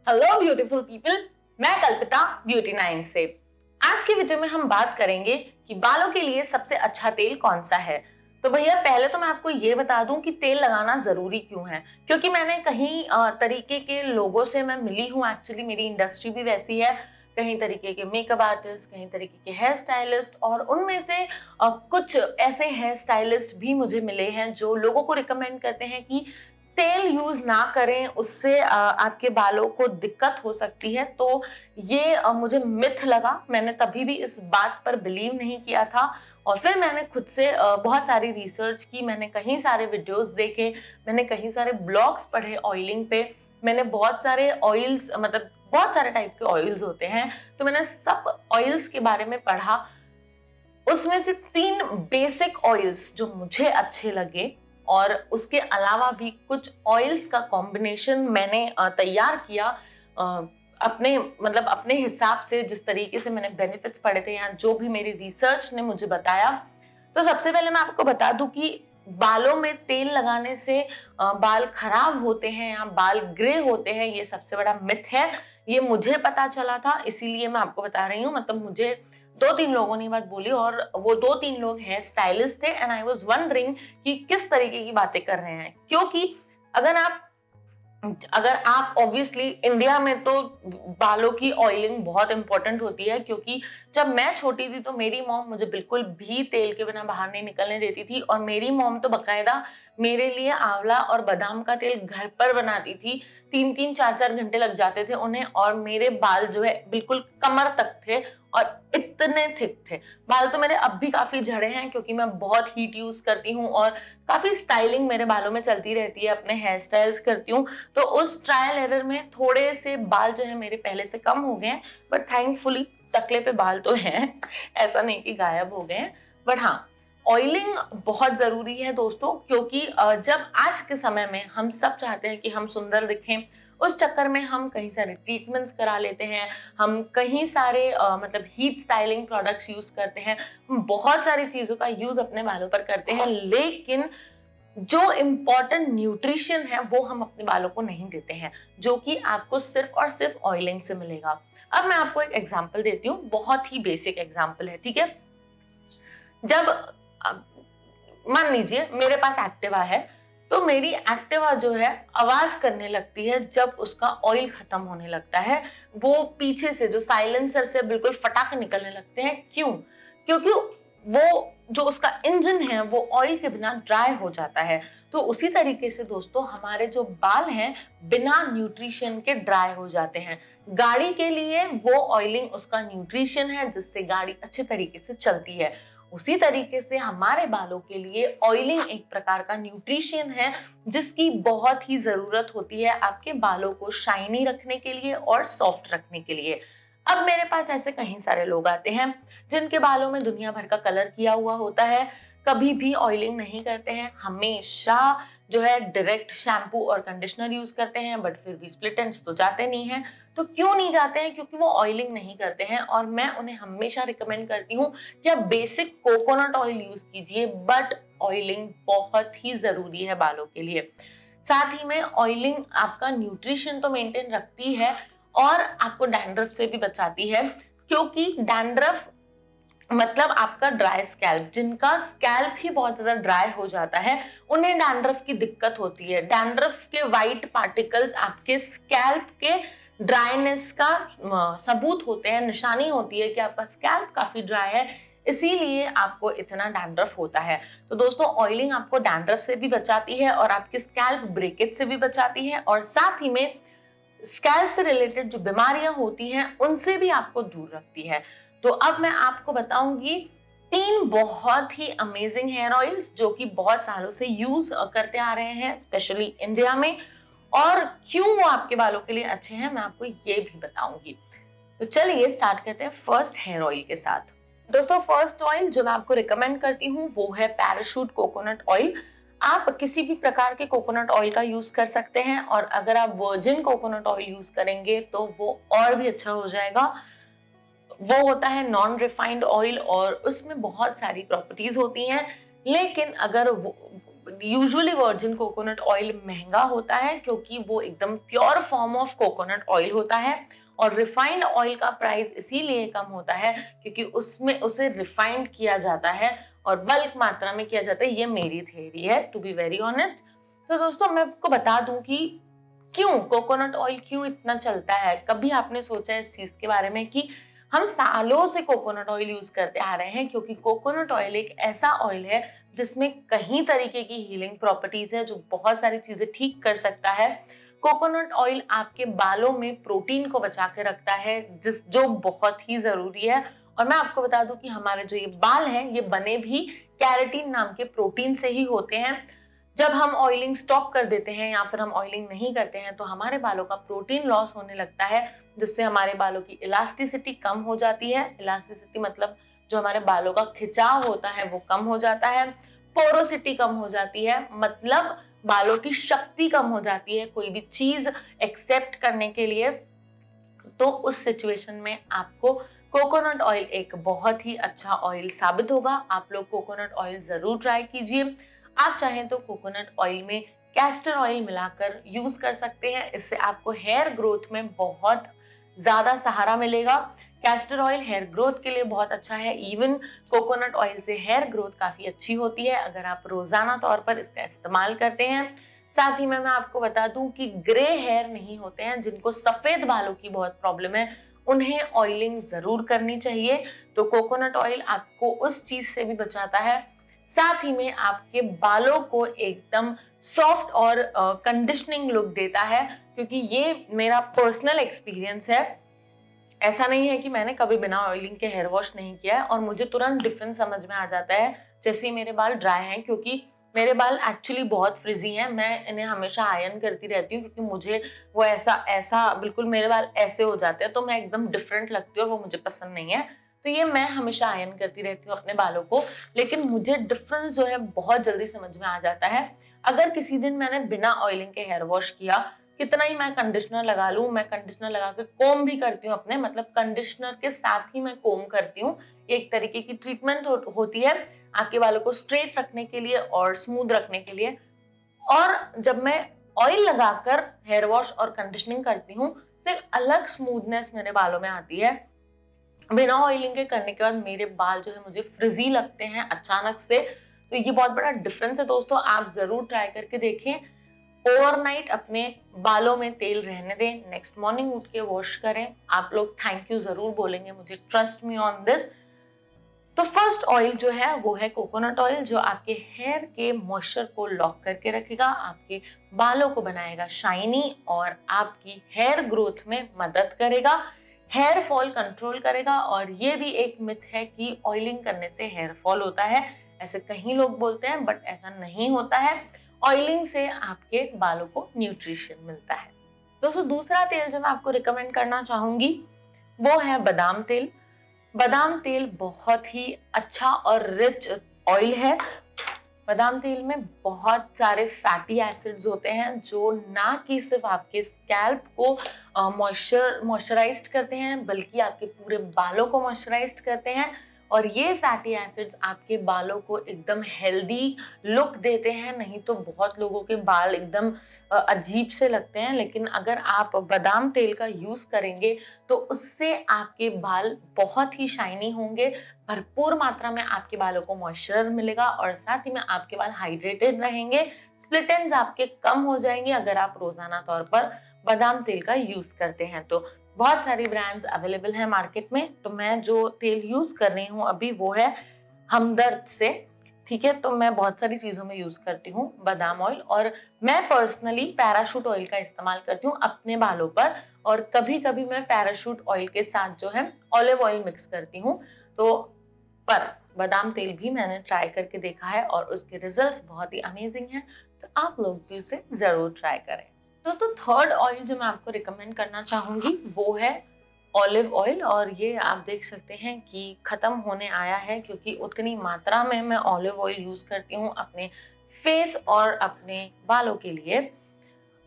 Hello beautiful people, मैं कल्पिता ब्यूटी9 से। आज की वीडियो में हम बात करेंगे कि बालों के लिए सबसे अच्छा तेल कौन सा है। तो भैया पहले तो मैं आपको ये बता दूं कि तेल लगाना जरूरी क्यों है, क्योंकि मैंने कहीं तरीके के लोगों से मैं मिली हूँ। एक्चुअली मेरी इंडस्ट्री भी वैसी है, कहीं तरीके के मेकअप आर्टिस्ट, कहीं तरीके के हेयर स्टाइलिस्ट, और उनमें से कुछ ऐसे हेयर स्टाइलिस्ट भी मुझे मिले हैं जो लोगों को रिकमेंड करते हैं कि तेल यूज ना करें, उससे आपके बालों को दिक्कत हो सकती है। तो ये मुझे मिथ लगा, मैंने तभी भी इस बात पर बिलीव नहीं किया था। और फिर मैंने खुद से बहुत सारी रिसर्च की, मैंने कहीं सारे वीडियोस देखे, मैंने कहीं सारे ब्लॉग्स पढ़े ऑयलिंग पे, मैंने बहुत सारे ऑयल्स, मतलब बहुत सारे टाइप के ऑयल्स होते हैं, तो मैंने सब ऑयल्स के बारे में पढ़ा। उसमें से 3 बेसिक ऑयल्स जो मुझे अच्छे लगे, और उसके अलावा भी कुछ ऑयल्स का कॉम्बिनेशन मैंने तैयार किया अपने हिसाब से, जिस तरीके से मैंने बेनिफिट्स पढ़े थे या जो भी मेरी रिसर्च ने मुझे बताया। तो सबसे पहले मैं आपको बता दूं कि बालों में तेल लगाने से बाल खराब होते हैं या बाल ग्रे होते हैं, ये सबसे बड़ा मिथ है। ये मुझे पता चला था, इसीलिए मैं आपको बता रही हूँ। मतलब मुझे 2-3 लोगों ने ये बात बोली, और वो 2-3 लोग हेयर स्टाइलिस्ट थे, एंड आई वाज वंडरिंग कि किस तरीके की बातें कर रहे हैं। क्योंकि अगर आप ऑब्वियसली इंडिया में तो बालों की ऑयलिंग बहुत इंपॉर्टेंट होती है, क्योंकि जब मैं छोटी थी तो मेरी मॉम मुझे बिल्कुल भी तेल के बिना बाहर नहीं निकलने देती थी, और मेरी मॉम तो बकायदा मेरे लिए आंवला और बादाम का तेल घर पर बनाती थी। 3-3 4-4 घंटे लग जाते थे उन्हें, और मेरे बाल जो है बिल्कुल कमर तक थे और इतने थिक थे। बाल तो मेरे अब भी काफी झड़े हैं, क्योंकि मैं बहुत हीट यूज करती हूँ और काफी स्टाइलिंग मेरे बालों में चलती रहती है, अपने हेयर स्टाइल्स करती हूँ। तो उस ट्रायल एरर में थोड़े से बाल जो है मेरे पहले से कम हो गए हैं, बट थैंकफुली टकले पे बाल तो हैं ऐसा नहीं कि गायब हो गए हैं। बट हाँ, ऑयलिंग बहुत जरूरी है दोस्तों, क्योंकि जब आज के समय में हम सब चाहते हैं कि हम सुंदर दिखें, उस चक्कर में हम कई सारे ट्रीटमेंट्स करा लेते हैं, हम कहीं सारे मतलब हीट स्टाइलिंग प्रोडक्ट्स यूज करते हैं, हम बहुत सारी चीजों का यूज अपने बालों पर करते हैं, लेकिन जो इम्पोर्टेंट न्यूट्रिशन है वो हम अपने बालों को नहीं देते हैं, जो कि आपको सिर्फ और सिर्फ ऑयलिंग से मिलेगा। अब मैं आपको एक एग्जांपल देती हूँ, बहुत ही बेसिक एग्जांपल है, ठीक है। जब मान लीजिए मेरे पास एक्टिवा है, तो मेरी एक्टिवा जो है आवाज करने लगती है जब उसका ऑयल खत्म होने लगता है। वो पीछे से जो साइलेंसर से बिल्कुल फटाके निकलने लगते हैं। क्यों? क्योंकि वो जो उसका इंजन है वो ऑयल के बिना ड्राई हो जाता है। तो उसी तरीके से दोस्तों हमारे जो बाल हैं बिना न्यूट्रिशन के ड्राई हो जाते हैं। गाड़ी के लिए वो ऑयलिंग उसका न्यूट्रिशन है, जिससे गाड़ी अच्छे तरीके से चलती है। उसी तरीके से हमारे बालों के लिए ऑयलिंग एक प्रकार का न्यूट्रिशन है, जिसकी बहुत ही जरूरत होती है आपके बालों को शाइनी रखने के लिए और सॉफ्ट रखने के लिए। अब मेरे पास ऐसे कहीं सारे लोग आते हैं जिनके बालों में दुनिया भर का कलर किया हुआ होता है, कभी भी ऑयलिंग नहीं करते हैं, हमेशा जो है डायरेक्ट शैम्पू और कंडीशनर यूज करते हैं, बट फिर भी स्प्लिट एंड्स तो जाते नहीं हैं। तो क्यों नहीं जाते हैं? क्योंकि वो ऑयलिंग नहीं करते हैं। और मैं उन्हें हमेशा रिकमेंड करती हूँ कि आप बेसिक कोकोनट ऑयल यूज कीजिए, बट ऑयलिंग बहुत ही जरूरी है बालों के लिए। साथ ही में ऑयलिंग आपका न्यूट्रिशन तो मेंटेन रखती है, और आपको डैंड्रफ से भी बचाती है, क्योंकि डैंड्रफ मतलब आपका ड्राई स्कैल्प, जिनका स्कैल्प ही बहुत ज्यादा ड्राई हो जाता है, उन्हें डैंड्रफ की दिक्कत होती है। डैंड्रफ के व्हाइट पार्टिकल्स आपके स्कैल्प के ड्राइनेस का सबूत होते हैं, निशानी होती है कि आपका स्कैल्प काफी ड्राई है, इसीलिए आपको इतना डैंड्रफ होता है। तो दोस्तों ऑयलिंग आपको डैंड्रफ से भी बचाती है, और आपके स्कैल्प ब्रेकेज से भी बचाती है, और साथ ही में स्कैल्प से रिलेटेड जो बीमारियां होती हैं उनसे भी आपको दूर रखती है। तो अब मैं आपको बताऊंगी 3 बहुत ही अमेजिंग हेयर ऑयल्स जो कि बहुत सालों से यूज करते आ रहे हैं, स्पेशली इंडिया में, और क्यों वो आपके बालों के लिए अच्छे हैं मैं आपको ये भी बताऊंगी। तो चलिए स्टार्ट करते हैं फर्स्ट हेयर ऑयल के साथ। दोस्तों फर्स्ट ऑयल जो मैं आपको रिकमेंड करती हूँ वो है पैराशूट कोकोनट ऑयल। आप किसी भी प्रकार के कोकोनट ऑयल का यूज कर सकते हैं, और अगर आप वर्जिन कोकोनट ऑयल यूज करेंगे तो वो और भी अच्छा हो जाएगा। वो होता है नॉन रिफाइंड ऑयल, और उसमें बहुत सारी प्रॉपर्टीज होती हैं, लेकिन अगर यूजुअली वर्जिन कोकोनट ऑयल महंगा होता है क्योंकि वो एकदम pure form of coconut oil होता है, और रिफाइंड ऑयल का प्राइस इसीलिए कम होता है क्योंकि उसमें उसे रिफाइंड किया जाता है और बल्क मात्रा में किया जाता है। ये मेरी थ्योरी है, टू बी वेरी ऑनेस्ट। तो दोस्तों मैं आपको बता दूं कि क्यों कोकोनट ऑयल क्यों इतना चलता है। कभी आपने सोचा है इस चीज के बारे में कि हम सालों से कोकोनट ऑयल यूज करते आ रहे हैं, क्योंकि कोकोनट ऑयल एक ऐसा ऑयल है जिसमें कई तरीके की हीलिंग प्रॉपर्टीज है जो बहुत सारी चीजें ठीक कर सकता है। कोकोनट ऑयल आपके बालों में प्रोटीन को बचा के रखता है जो बहुत ही जरूरी है। और मैं आपको बता दूं कि हमारे जो ये बाल हैं ये बने भी कैरेटिन नाम के प्रोटीन से ही होते हैं। जब हम ऑयलिंग स्टॉप कर देते हैं या फिर हम ऑयलिंग नहीं करते हैं तो हमारे बालों का प्रोटीन लॉस होने लगता है, जिससे हमारे बालों की इलास्टिसिटी कम हो जाती है। इलास्टिसिटी मतलब जो हमारे बालों का खिंचाव होता है वो कम हो जाता है। पोरोसिटी कम हो जाती है, मतलब बालों की शक्ति कम हो जाती है कोई भी चीज एक्सेप्ट करने के लिए। तो उस सिचुएशन में आपको कोकोनट ऑयल एक बहुत ही अच्छा ऑयल साबित होगा। आप लोग कोकोनट ऑयल जरूर ट्राई कीजिए। आप चाहें तो कोकोनट ऑयल में कैस्टर ऑयल मिलाकर यूज कर सकते हैं, इससे आपको हेयर ग्रोथ में बहुत ज्यादा सहारा मिलेगा। कैस्टर ऑयल हेयर ग्रोथ के लिए बहुत अच्छा है। इवन कोकोनट ऑयल से हेयर ग्रोथ काफी अच्छी होती है अगर आप रोजाना तौर पर इसका इस्तेमाल करते हैं। साथ ही में मैं आपको बता दूं कि ग्रे हेयर नहीं होते हैं, जिनको सफेद बालों की बहुत प्रॉब्लम है, उन्हें ऑयलिंग जरूर करनी चाहिए। तो कोकोनट ऑयल आपको उस चीज से भी बचाता है। साथ ही में आपके बालों को एकदम सॉफ्ट और कंडीशनिंग लुक देता है, क्योंकि ये मेरा पर्सनल एक्सपीरियंस है। ऐसा नहीं है कि मैंने कभी बिना ऑयलिंग के हेयर वॉश नहीं किया है और मुझे तुरंत डिफरेंस समझ में आ जाता है जैसे मेरे बाल ड्राई हैं, क्योंकि मेरे बाल एक्चुअली बहुत फ्रिजी हैं। मैं इन्हें हमेशा आयरन करती रहती हूँ क्योंकि मुझे वो ऐसा ऐसा बिल्कुल मेरे बाल ऐसे हो जाते हैं तो मैं एकदम डिफरेंट लगती हूँ और वो मुझे पसंद नहीं है। तो ये मैं हमेशा आयरन करती रहती हूँ अपने बालों को, लेकिन मुझे डिफरेंस जो है बहुत जल्दी समझ में आ जाता है। अगर किसी दिन मैंने बिना ऑयलिंग के हेयर वॉश किया, कितना ही मैं कंडीशनर लगा लूं, मैं कंडीशनर लगा के कोम भी करती हूँ अपने, मतलब कंडीशनर के साथ ही मैं कोम करती हूँ। एक तरीके की ट्रीटमेंट होती है आपके बालों को स्ट्रेट रखने के लिए और स्मूथ रखने के लिए। और जब मैं ऑयल लगाकर हेयर वॉश और कंडीशनिंग करती हूँ तो एक अलग स्मूथनेस मेरे बालों में आती है। बिना ऑयलिंग के करने के बाद मेरे बाल जो है मुझे फ्रिजी लगते हैं अचानक से। तो ये बहुत बड़ा डिफरेंस है दोस्तों, आप जरूर ट्राई करके देखें। ओवरनाइट अपने बालों में तेल रहने दें, नेक्स्ट मॉर्निंग उठ के वॉश करें। आप लोग थैंक यू जरूर बोलेंगे मुझे, ट्रस्ट मी ऑन दिस। तो फर्स्ट ऑयल जो है वो है कोकोनट ऑयल, जो आपके हेयर के मॉइस्चर को लॉक करके रखेगा, आपके बालों को बनाएगा शाइनी और आपकी हेयर ग्रोथ में मदद करेगा, हेयर फॉल कंट्रोल करेगा। और ये भी एक मिथ है कि ऑयलिंग करने से हेयर फॉल होता है, ऐसे कई लोग बोलते हैं, बट ऐसा नहीं होता है। ऑयलिंग से आपके बालों को न्यूट्रिशन मिलता है। दोस्तों दूसरा तेल जो मैं आपको रिकमेंड करना चाहूंगी वो है बादाम तेल। बादाम तेल बहुत ही अच्छा और रिच ऑयल है। बादाम तेल में बहुत सारे फैटी एसिड्स होते हैं जो ना कि सिर्फ आपके स्कैल्प को मॉइस्चराइज्ड करते हैं, बल्कि आपके पूरे बालों को मॉइस्चराइज्ड करते हैं। और ये फैटी एसिड्स आपके बालों को एकदम हेल्दी लुक देते हैं। नहीं तो बहुत लोगों के बाल एकदम अजीब से लगते हैं, लेकिन अगर आप बादाम तेल का यूज करेंगे तो उससे आपके बाल बहुत ही शाइनी होंगे, भरपूर मात्रा में आपके बालों को मॉइस्चर मिलेगा और साथ ही में आपके बाल हाइड्रेटेड रहेंगे। स्प्लिट एंड्स आपके कम हो जाएंगे अगर आप रोजाना तौर पर बादाम तेल का यूज करते हैं। तो बहुत सारी ब्रांड्स अवेलेबल हैं मार्केट में। तो मैं जो तेल यूज कर रही हूँ अभी वो है हमदर्द से, ठीक है। तो मैं बहुत सारी चीजों में यूज करती हूँ बादाम ऑयल, और मैं पर्सनली पैराशूट ऑयल का इस्तेमाल करती हूँ अपने बालों पर, और कभी कभी मैं पैराशूट ऑयल के साथ जो है ऑलिव ऑयल मिक्स करती हूँ। तो पर बादाम तेल भी मैंने ट्राई करके देखा है और उसके रिजल्ट्स बहुत ही अमेजिंग हैं। तो आप लोग भी उसे जरूर ट्राई करें। दोस्तों थर्ड ऑयल जो मैं आपको रिकमेंड करना चाहूंगी वो है ऑलिव ऑयल, और ये आप देख सकते हैं कि खत्म होने आया है, क्योंकि उतनी मात्रा में मैं ऑलिव ऑयल यूज करती हूँ अपने फेस और अपने बालों के लिए।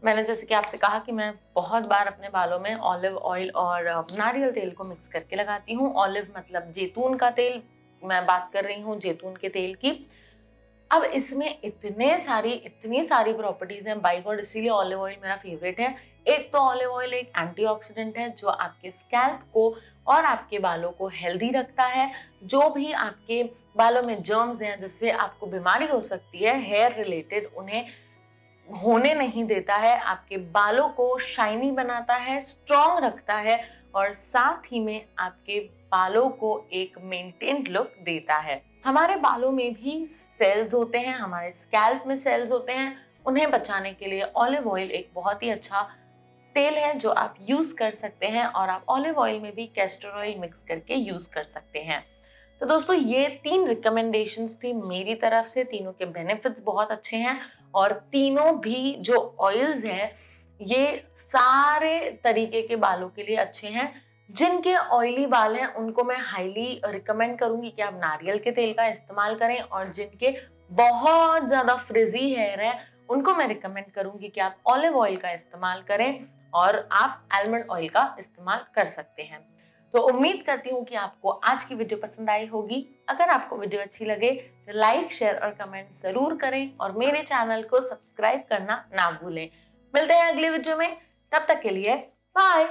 मैंने जैसे कि आपसे कहा कि मैं बहुत बार अपने बालों में ऑलिव ऑयल और नारियल तेल को मिक्स करके लगाती हूँ। ऑलिव मतलब जैतून का तेल, मैं बात कर रही हूँ जैतून के तेल की। अब इसमें इतनी सारी प्रॉपर्टीज हैं बाय गॉड, इसीलिए ऑलिव ऑयल मेरा फेवरेट है। एक तो ऑलिव ऑयल एक एंटीऑक्सीडेंट है जो आपके स्कैल्प को और आपके बालों को हेल्दी रखता है। जो भी आपके बालों में जर्म्स हैं जिससे आपको बीमारी हो सकती है हेयर रिलेटेड, उन्हें होने नहीं देता है। आपके बालों को शाइनी बनाता है, स्ट्रॉन्ग रखता है और साथ ही में आपके बालों को एक मेंटेन्ड लुक देता है। हमारे बालों में भी सेल्स होते हैं, हमारे स्कैल्प में सेल्स होते हैं, उन्हें बचाने के लिए ऑलिव ऑयल एक बहुत ही अच्छा तेल है जो आप यूज कर सकते हैं। और आप ऑलिव ऑयल में भी कैस्टर ऑयल मिक्स करके यूज कर सकते हैं। तो दोस्तों ये 3 रिकमेंडेशंस थी मेरी तरफ से। तीनों के बेनिफिट्स बहुत अच्छे हैं और तीनों भी जो ऑयल्स हैं ये सारे तरीके के बालों के लिए अच्छे हैं। जिनके ऑयली बाल हैं उनको मैं हाईली रिकमेंड करूंगी कि आप नारियल के तेल का इस्तेमाल करें, और जिनके बहुत ज्यादा फ्रिजी हेयर है उनको मैं रिकमेंड करूंगी कि आप ऑलिव ऑयल का इस्तेमाल करें और आप आलमंड ऑयल का इस्तेमाल कर सकते हैं। तो उम्मीद करती हूँ कि आपको आज की वीडियो पसंद आई होगी। अगर आपको वीडियो अच्छी लगे तो लाइक, शेयर और कमेंट जरूर करें और मेरे चैनल को सब्सक्राइब करना ना भूलें। मिलते हैं अगली वीडियो में, तब तक के लिए बाय।